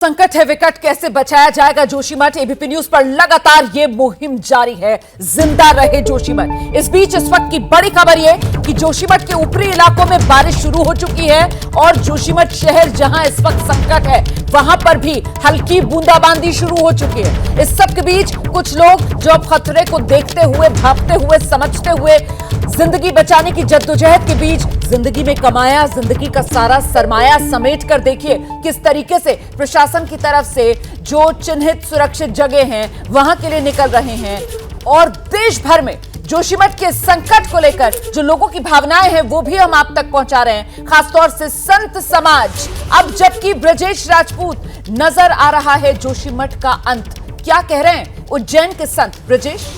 संकट है विकट, कैसे बचाया जाएगा जोशीमठ। एबीपी न्यूज पर लगातार ये मुहिम जारी है, जिंदा रहे जोशीमठ। इस बीच इस वक्त की बड़ी खबर ये कि जोशीमठ के ऊपरी इलाकों में बारिश शुरू हो चुकी है और जोशीमठ शहर जहां इस वक्त संकट है वहां पर भी हल्की बूंदाबांदी शुरू हो चुकी है। इस सब के बीच कुछ लोग जो अब खतरे को देखते हुए, भापते हुए, समझते हुए जिंदगी बचाने की जद्दोजहद के बीच जिंदगी में कमाया जिंदगी का सारा सरमाया समेट कर देखिए किस तरीके से प्रशासन की तरफ से जो चिन्हित सुरक्षित जगह हैं वहां के लिए निकल रहे हैं। और देश भर में जोशीमठ के संकट को लेकर जो लोगों की भावनाएं हैं वो भी हम आप तक पहुंचा रहे हैं, खासतौर से संत समाज। अब जबकि ब्रजेश राजपूत नजर आ रहा है जोशीमठ का अंत, क्या कह रहे हैं उज्जैन के संत ब्रजेश?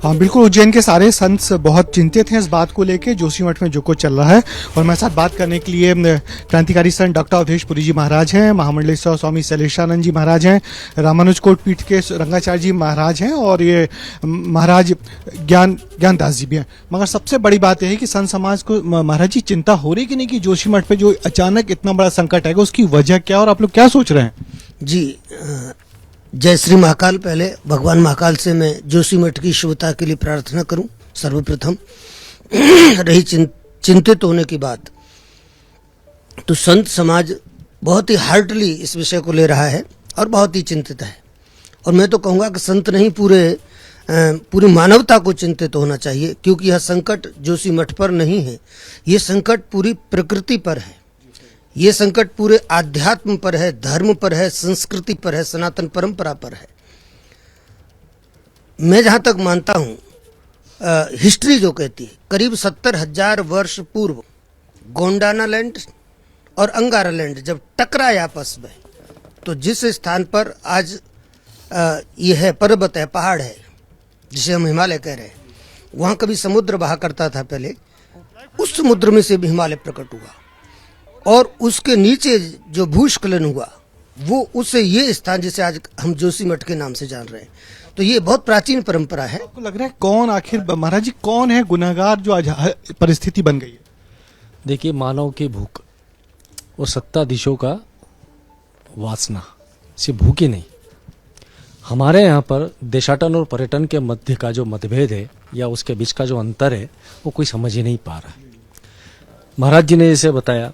हाँ बिल्कुल, उज्जैन के सारे संत बहुत चिंतित हैं इस बात को लेकर जोशीमठ में जो कुछ चल रहा है। और मेरे साथ बात करने के लिए क्रांतिकारी संत डॉक्टर अवधेश पुरी जी महाराज हैं, महामंडलेश्वर स्वामी शैलेशानंद जी महाराज हैं, रामानुज कोट पीठ के रंगाचार्य जी महाराज हैं और ये महाराज ज्ञानदास जी भी हैं। मगर सबसे बड़ी बात यह है कि संत समाज को महाराज जी चिंता हो रही कि नहीं कि जोशीमठ पे जो अचानक इतना बड़ा संकट आएगा उसकी वजह क्या और आप लोग क्या सोच रहे हैं? जी, जय श्री महाकाल। पहले भगवान महाकाल से मैं जोशीमठ की शुभता के लिए प्रार्थना करूं। सर्वप्रथम रही चिंतित होने की बात, तो संत समाज बहुत ही हार्डली इस विषय को ले रहा है और बहुत ही चिंतित है। और मैं तो कहूँगा कि संत नहीं, पूरी मानवता को चिंतित होना चाहिए, क्योंकि यह संकट जोशीमठ पर नहीं है, ये संकट पूरी प्रकृति पर है, ये संकट पूरे आध्यात्म पर है, धर्म पर है, संस्कृति पर है, सनातन परंपरा पर है। मैं जहाँ तक मानता हूँ, हिस्ट्री जो कहती है करीब 70,000 वर्ष पूर्व गोंडाना लैंड और अंगारा लैंड जब टकराए आपस में, तो जिस स्थान पर आज ये है, पर्वत है, पहाड़ है, जिसे हम हिमालय कह रहे हैं, वहाँ कभी समुद्र बहा करता था पहले। उस समुद्र में से भी हिमालय प्रकट हुआ और उसके नीचे जो भूस्खलन हुआ वो उससे ये स्थान जिसे आज हम जोशीमठ के नाम से जान रहे हैं। तो ये बहुत प्राचीन परंपरा है। आपको लग रहा है कौन आखिर महाराज जी कौन है गुनहगार जो आज परिस्थिति बन गई है? देखिए, मानव की भूख और सत्ताधीशों का वासना, सिर्फ भूख ही नहीं, हमारे यहाँ पर देशाटन और पर्यटन के मध्य का जो मतभेद है या उसके बीच का जो अंतर है वो कोई समझ ही नहीं पा रहा है। महाराज जी ने जैसे बताया,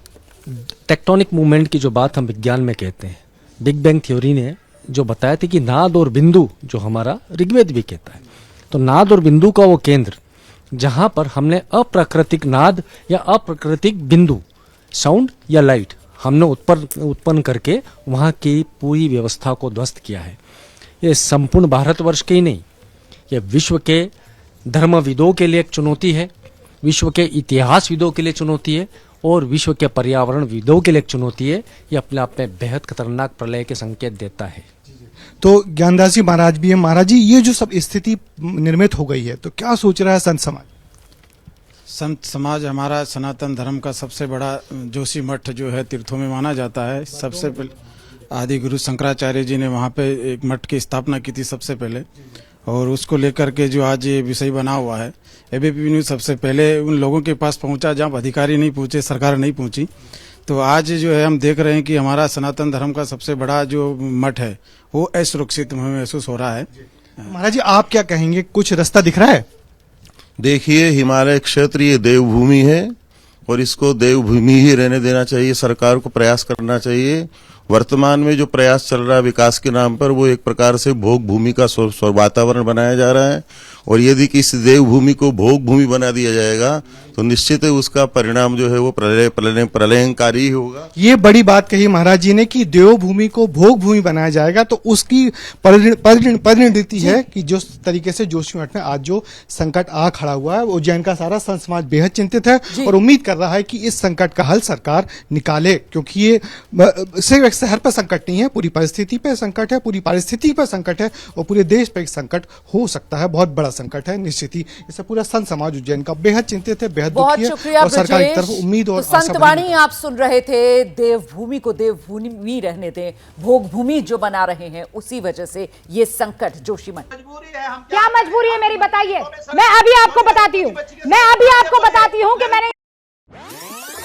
टेक्टोनिक मूवमेंट की जो बात हम विज्ञान में कहते हैं, बिग बैंग थ्योरी ने जो बताया था कि नाद और बिंदु, जो हमारा ऋग्वेद भी कहता है, तो नाद और बिंदु का वो केंद्र जहां पर हमने अप्राकृतिक नाद या अप्राकृतिक बिंदु, साउंड या लाइट हमने उत्पन्न करके वहां की पूरी व्यवस्था को ध्वस्त किया है। ये संपूर्ण भारतवर्ष के ही नहीं, ये विश्व के धर्मविदों के लिए एक चुनौती है, विश्व के इतिहासविदों के लिए चुनौती है और विश्व के पर्यावरणविदों के लिए एक चुनौती है। ये अपने आप में बेहद खतरनाक प्रलय के संकेत देता है। तो ज्ञानदास जी महाराज भी है। महाराज जी, ये जो सब स्थिति निर्मित हो गई है तो क्या सोच रहा है संत समाज? संत समाज हमारा सनातन धर्म का सबसे बड़ा जोशीमठ जो है तीर्थों में माना जाता है। सबसे पहले आदि गुरु शंकराचार्य जी ने वहाँ पे एक मठ की स्थापना की थी सबसे पहले, और उसको लेकर के जो आज ये विषय बना हुआ है, एबीपी न्यूज सबसे पहले उन लोगों के पास पहुंचा जहां अधिकारी नहीं पहुंचे, सरकार नहीं पहुंची। तो आज जो है हम देख रहे हैं कि हमारा सनातन धर्म का सबसे बड़ा जो मठ है वो असुरक्षित महसूस हो रहा है। महाराज जी, आप क्या कहेंगे, कुछ रास्ता दिख रहा है? देखिए, हिमालय क्षेत्र ये देवभूमि है और इसको देवभूमि ही रहने देना चाहिए। सरकार को प्रयास करना चाहिए। वर्तमान में जो प्रयास चल रहा है विकास के नाम पर, वो एक प्रकार से भोग भूमि का वातावरण बनाया जा रहा है। और यदि किसी देवभूमि को भोग भूमि बना दिया जाएगा तो निश्चित है उसका परिणाम जो है वो प्रलयंकारी होगा। ये बड़ी बात कही महाराज जी ने कि देवभूमि को भोग भूमि बनाया जाएगा, तो उसकी परिणति है कि जिस तरीके से जोशीमठ में आज जो संकट आ खड़ा हुआ है, उज्जैन का सारा संत समाज बेहद चिंतित है और उम्मीद कर रहा है कि इस संकट का हल सरकार निकाले, क्योंकि ये सिर्फ एक शहर पर संकट नहीं है, पूरी परिस्थिति पर संकट है, पूरी पारिस्थितिकी पर संकट है और पूरे देश पर एक संकट हो सकता है, बहुत बड़ा संकट है। निश्चित ही इससे पूरा संत समाज उज्जैन का बेहद चिंतित है, बेहद बहुत शुक्रिया और सरकार की तरफ उम्मीद और तो संतवाणी आप सुन रहे थे। देवभूमि को देवभूमि रहने दें, भोग भूमि जो बना रहे हैं उसी वजह से ये संकट जोशीमठ। क्या मजबूरी है मेरी, बताइए। मैं अभी आपको बताती हूँ कि मैंने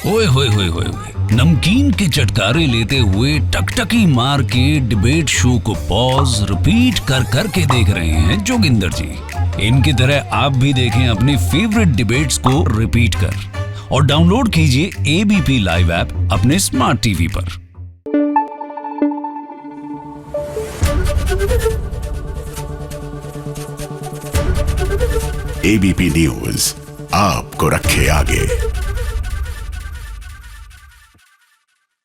ओए होए होए होए नमकीन के चटकारे लेते हुए टकटकी मार के डिबेट शो को पॉज रिपीट कर करके देख रहे हैं जोगिंदर जी। इनकी तरह आप भी देखें अपनी फेवरेट डिबेट्स को रिपीट कर और डाउनलोड कीजिए एबीपी लाइव ऐप अपने स्मार्ट टीवी पर। एबीपी न्यूज आपको रखे आगे।